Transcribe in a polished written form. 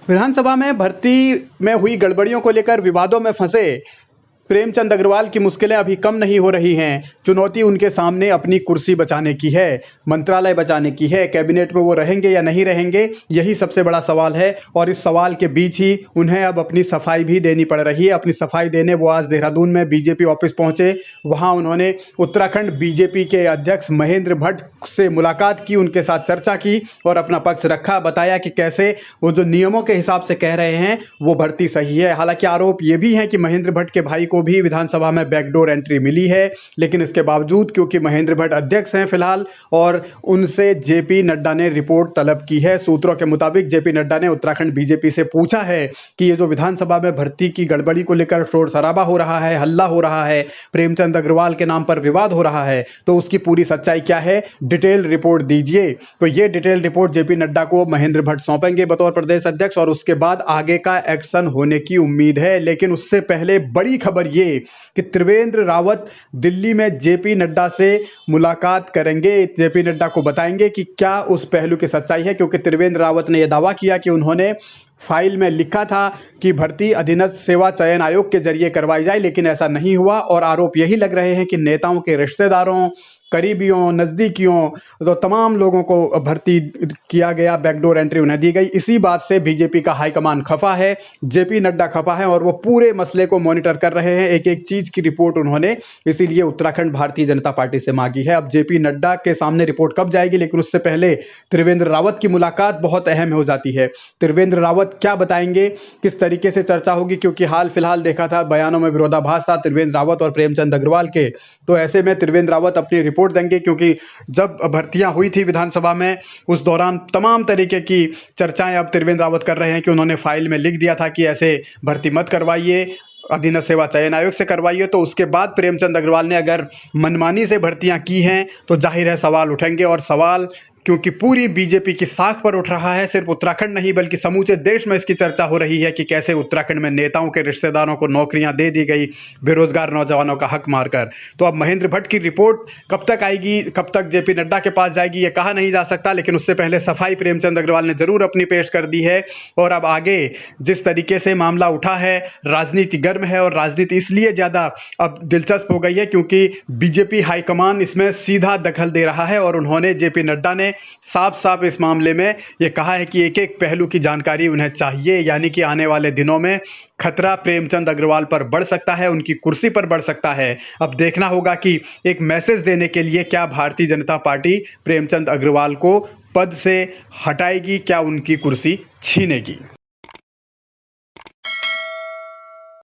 विधानसभा में भर्ती में हुई गड़बड़ियों को लेकर विवादों में फंसे प्रेमचंद अग्रवाल की मुश्किलें अभी कम नहीं हो रही हैं। चुनौती उनके सामने अपनी कुर्सी बचाने की है, मंत्रालय बचाने की है। कैबिनेट में वो रहेंगे या नहीं रहेंगे, यही सबसे बड़ा सवाल है। और इस सवाल के बीच ही उन्हें अब अपनी सफाई भी देनी पड़ रही है। अपनी सफाई देने वो आज देहरादून में बीजेपी ऑफिस पहुंचे। वहां उन्होंने उत्तराखंड बीजेपी के अध्यक्ष महेंद्र भट्ट से मुलाकात की, उनके साथ चर्चा की और अपना पक्ष रखा। बताया कि कैसे वो जो नियमों के हिसाब से कह रहे हैं वो भर्ती सही है। हालांकि आरोप ये भी है कि महेंद्र भट्ट के भाई को भी विधानसभा में बैकडोर एंट्री मिली है, लेकिन इसके बावजूद क्योंकि महेंद्र भट्ट अध्यक्ष हैं फिलहाल और उनसे जेपी नड्डा ने रिपोर्ट तलब की है। सूत्रों के मुताबिक जेपी नड्डा ने उत्तराखंड बीजेपी से पूछा है कि ये जो विधानसभा में भर्ती की गड़बड़ी को लेकर शोर शराबा हो रहा है, हल्ला हो रहा है, प्रेमचंद अग्रवाल के नाम पर विवाद हो रहा है, तो उसकी पूरी सच्चाई क्या है, डिटेल रिपोर्ट दीजिए। तो ये डिटेल रिपोर्ट जेपी नड्डा को महेंद्र भट्ट सौंपेंगे बतौर प्रदेश अध्यक्ष और उसके बाद आगे का एक्शन होने की उम्मीद है। लेकिन उससे पहले बड़ी खबर ये कि त्रिवेंद्र रावत दिल्ली में जेपी नड्डा से मुलाकात करेंगे। जेपी नड्डा को बताएंगे कि क्या उस पहलू की सच्चाई है, क्योंकि त्रिवेंद्र रावत ने यह दावा किया कि उन्होंने फाइल में लिखा था कि भर्ती अधीनस्थ सेवा चयन आयोग के जरिए करवाई जाए, लेकिन ऐसा नहीं हुआ। और आरोप यही लग रहे हैं कि नेताओं के रिश्तेदारों, करीबियों, नज़दीकियों, तो तमाम लोगों को भर्ती किया गया, बैकडोर एंट्री उन्हें दी गई। इसी बात से बीजेपी का हाईकमान खफा है, जेपी नड्डा खफा है और वो पूरे मसले को मॉनिटर कर रहे हैं। एक एक चीज़ की रिपोर्ट उन्होंने इसीलिए उत्तराखंड भारतीय जनता पार्टी से मांगी है। अब जेपी नड्डा के सामने रिपोर्ट कब जाएगी, लेकिन उससे पहले त्रिवेंद्र रावत की मुलाकात बहुत अहम हो जाती है। त्रिवेंद्र रावत क्या बताएंगे, किस तरीके से चर्चा होगी, क्योंकि हाल फिलहाल देखा था बयानों में विरोधाभास था त्रिवेंद्र रावत और प्रेमचंद अग्रवाल के। तो ऐसे में त्रिवेंद्र रावत अपनी रिपोर्ट देंगे, क्योंकि जब भर्तियां हुई थी विधानसभा में उस दौरान तमाम तरीके की चर्चाएं अब त्रिवेंद्र रावत कर रहे हैं कि उन्होंने फाइल में लिख दिया था कि ऐसे भर्ती मत करवाइए, अधीनस्थ सेवा चयन आयोग से करवाइए। तो उसके बाद प्रेमचंद अग्रवाल ने अगर मनमानी से भर्तियां की हैं तो जाहिर है सवाल उठेंगे। और सवाल क्योंकि पूरी बीजेपी की साख पर उठ रहा है, सिर्फ उत्तराखंड नहीं बल्कि समूचे देश में इसकी चर्चा हो रही है कि कैसे उत्तराखंड में नेताओं के रिश्तेदारों को नौकरियां दे दी गई बेरोजगार नौजवानों का हक मारकर। तो अब महेंद्र भट्ट की रिपोर्ट कब तक आएगी, कब तक जेपी नड्डा के पास जाएगी, ये कहा नहीं जा सकता। लेकिन उससे पहले सफाई प्रेमचंद अग्रवाल ने जरूर अपनी पेश कर दी है। और अब आगे जिस तरीके से मामला उठा है, राजनीति गर्म है और राजनीति इसलिए ज़्यादा अब दिलचस्प हो गई है क्योंकि बीजेपी हाईकमान इसमें सीधा दखल दे रहा है। और उन्होंने जेपी नड्डा ने साफ साफ इस मामले में यह कहा है कि एक एक पहलू की जानकारी उन्हें चाहिए, यानी कि आने वाले दिनों में खतरा प्रेमचंद अग्रवाल पर बढ़ सकता है, उनकी कुर्सी पर बढ़ सकता है। अब देखना होगा कि एक मैसेज देने के लिए क्या भारतीय जनता पार्टी प्रेमचंद अग्रवाल को पद से हटाएगी, क्या उनकी कुर्सी छीनेगी।